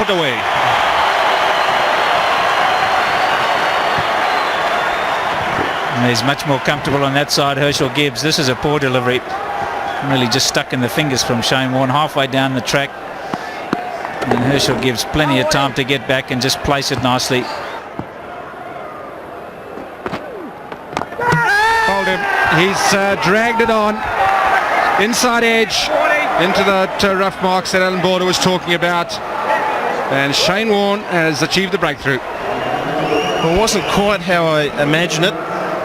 put away. And he's much more comfortable on that side, Herschel Gibbs. This is a poor delivery. Really just stuck in the fingers from Shane Warne halfway down the track. And Herschel Gibbs plenty of time to get back and just place it nicely. Hold him. He's dragged it on. Inside edge. Into that rough marks that Alan Border was talking about. And Shane Warne has achieved the breakthrough. Well, it wasn't quite how I imagined it,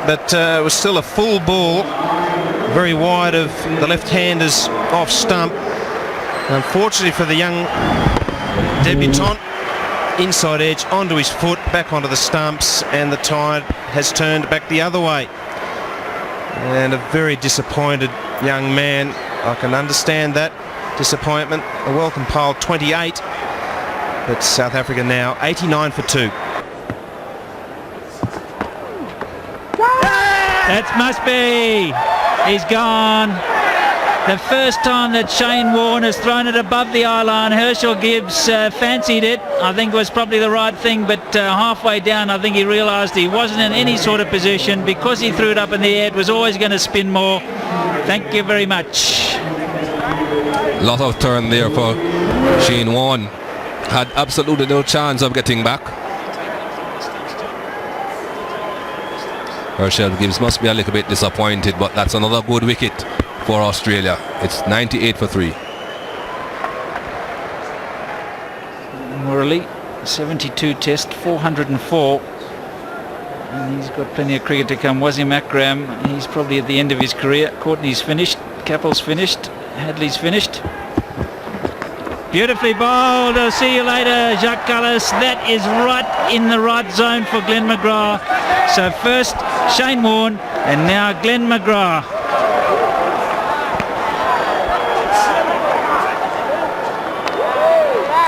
but it was still a full ball, very wide of the left-handers off stump. Unfortunately for the young debutant, inside edge onto his foot, back onto the stumps, and the tide has turned back the other way. And a very disappointed young man. I can understand that disappointment. A welcome pile 28, but South Africa now 89 for 2. That must be. He's gone. The first time that Shane Warne has thrown it above the eye line. Herschel Gibbs fancied it. I think it was probably the right thing, but halfway down I think he realised he wasn't in any sort of position. Because he threw it up in the air, it was always going to spin more. Thank you very much. Lot of turn there for Shane Warne. Had absolutely no chance of getting back. Herschel Gibbs must be a little bit disappointed, but that's another good wicket for Australia. It's 98 for 3. Morley, 72 test, 404. And he's got plenty of cricket to come. Wasim Akram, he's probably at the end of his career. Courtney's finished, Capel's finished, Hadley's finished. Beautifully bowled. I'll see you later, Jacques Kallis. That is right in the right zone for Glenn McGrath. So first Shane Warne and now Glenn McGrath.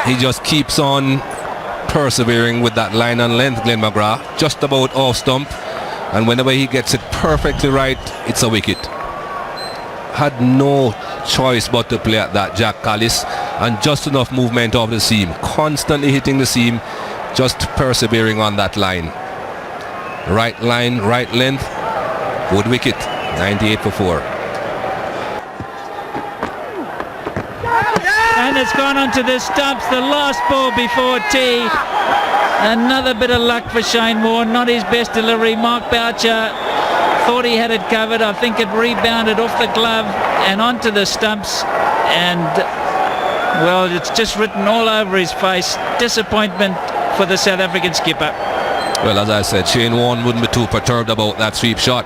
He just keeps on persevering with that line and length, Glenn McGrath, just about off stump, and whenever he gets it perfectly right, it's a wicket. Had no choice but to play at that, Jacques Kallis, and just enough movement off the seam, constantly hitting the seam, just persevering on that line. Right line, right length, good wicket, 98 for 4. And it's gone onto the stumps, the last ball before tea. Another bit of luck for Shane Warne, not his best delivery. Mark Boucher thought he had it covered. I think it rebounded off the glove and onto the stumps, and well, it's just written all over his face. Disappointment for the South African skipper. Well, as I said, Shane Warne wouldn't be too perturbed about that sweep shot.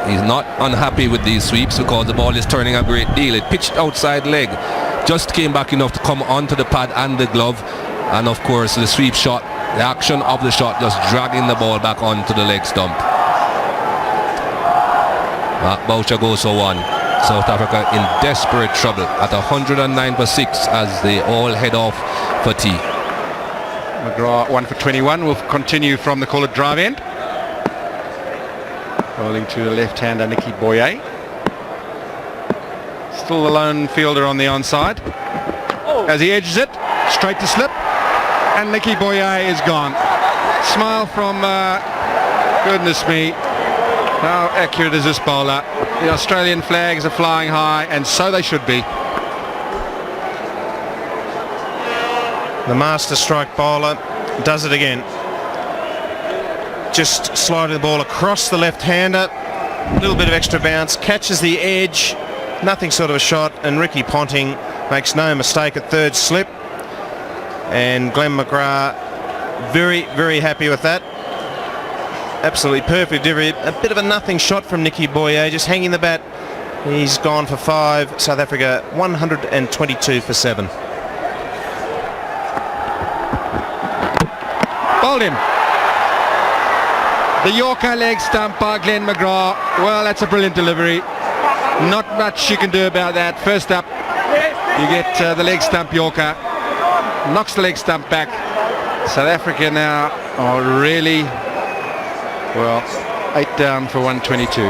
He's not unhappy with these sweeps because the ball is turning a great deal. It pitched outside leg, just came back enough to come onto the pad and the glove, and of course the sweep shot, the action of the shot, just dragging the ball back onto the leg stump. Boucher goes for 1. South Africa in desperate trouble at 109 for 6 as they all head off for tea. McGrath 1 for 21 will continue from the coloured drive end. Bowling to the left-hander Nicky Boyer. Still the lone fielder on the onside. As he edges it, straight to slip, and Nicky Boyer is gone. Smile from, goodness me, how accurate is this bowler? The Australian flags are flying high, and so they should be. The master strike bowler does it again. Just sliding the ball across the left-hander, a little bit of extra bounce, catches the edge, nothing sort of a shot, and Ricky Ponting makes no mistake at third slip. And Glenn McGrath very, very happy with that. Absolutely perfect delivery. A bit of a nothing shot from Nicky Boyer, just hanging the bat. He's gone for 5. South Africa 122 for 7. Bowled him. The Yorker leg stump by Glenn McGrath. Well, that's a brilliant delivery. Not much you can do about that. First up, you get the leg stump Yorker. Knocks the leg stump back. South Africa now are really, well, 8 down for 122.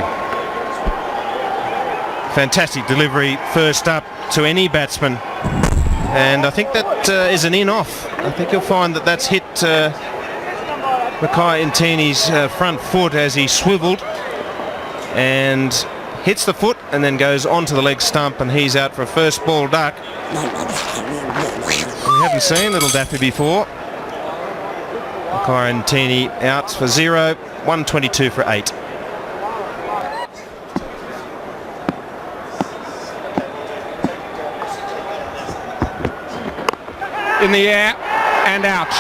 Fantastic delivery first up to any batsman. And I think that that is an in-off. I think you'll find that that's hit Ntini's front foot as he swivelled and hits the foot and then goes onto the leg stump, and he's out for a first ball duck. We haven't seen Little Daffy before. Ntini out for 0, 122 for 8. In the air and out.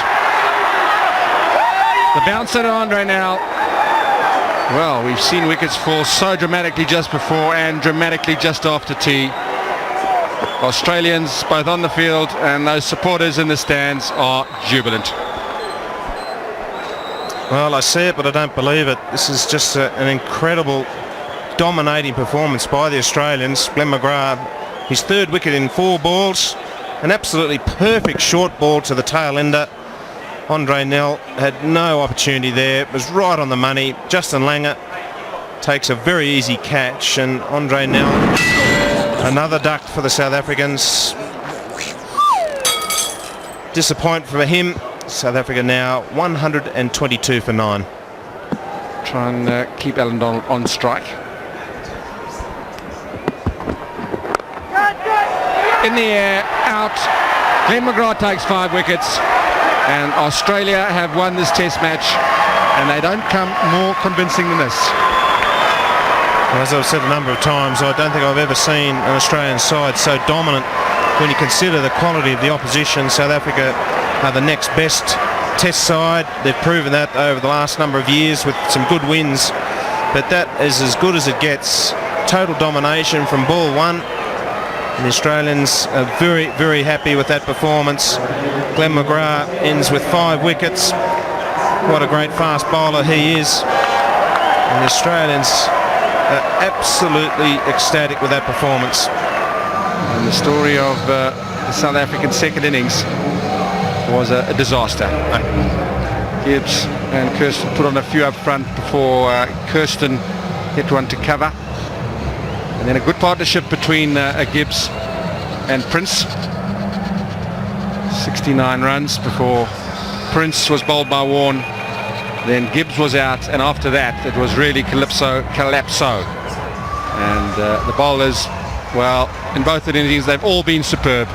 The bounce at Andre now. Well, we've seen wickets fall so dramatically just before and dramatically just after tea. Australians, both on the field and those supporters in the stands, are jubilant. Well, I see it, but I don't believe it. This is just an incredible, dominating performance by the Australians. Glenn McGrath, his 3rd wicket in 4 balls. An absolutely perfect short ball to the tail ender. Andre Nell had no opportunity there. It was right on the money. Justin Langer takes a very easy catch, and Andre Nell, another duck for the South Africans. Disappoint for him. South Africa now 122 for 9. Try and keep Alan Donald on strike. In the air, out. Glenn McGrath takes 5 wickets, and Australia have won this test match, and they don't come more convincing than this. As I've said a number of times, I don't think I've ever seen an Australian side so dominant. When you consider the quality of the opposition, South Africa are the next best test side. They've proven that over the last number of years with some good wins, but that is as good as it gets. Total domination from ball 1. And the Australians are very, very happy with that performance. Glenn McGrath ends with 5 wickets. What a great fast bowler he is. And the Australians are absolutely ecstatic with that performance. And the story of the South African second innings was a disaster. Gibbs and Kirsten put on a few up front before Kirsten hit one to cover. And then a good partnership between Gibbs and Prince. 69 runs before Prince was bowled by Warne. Then Gibbs was out, and after that it was really Calypso. And the bowlers, well, in both the innings they've all been superb.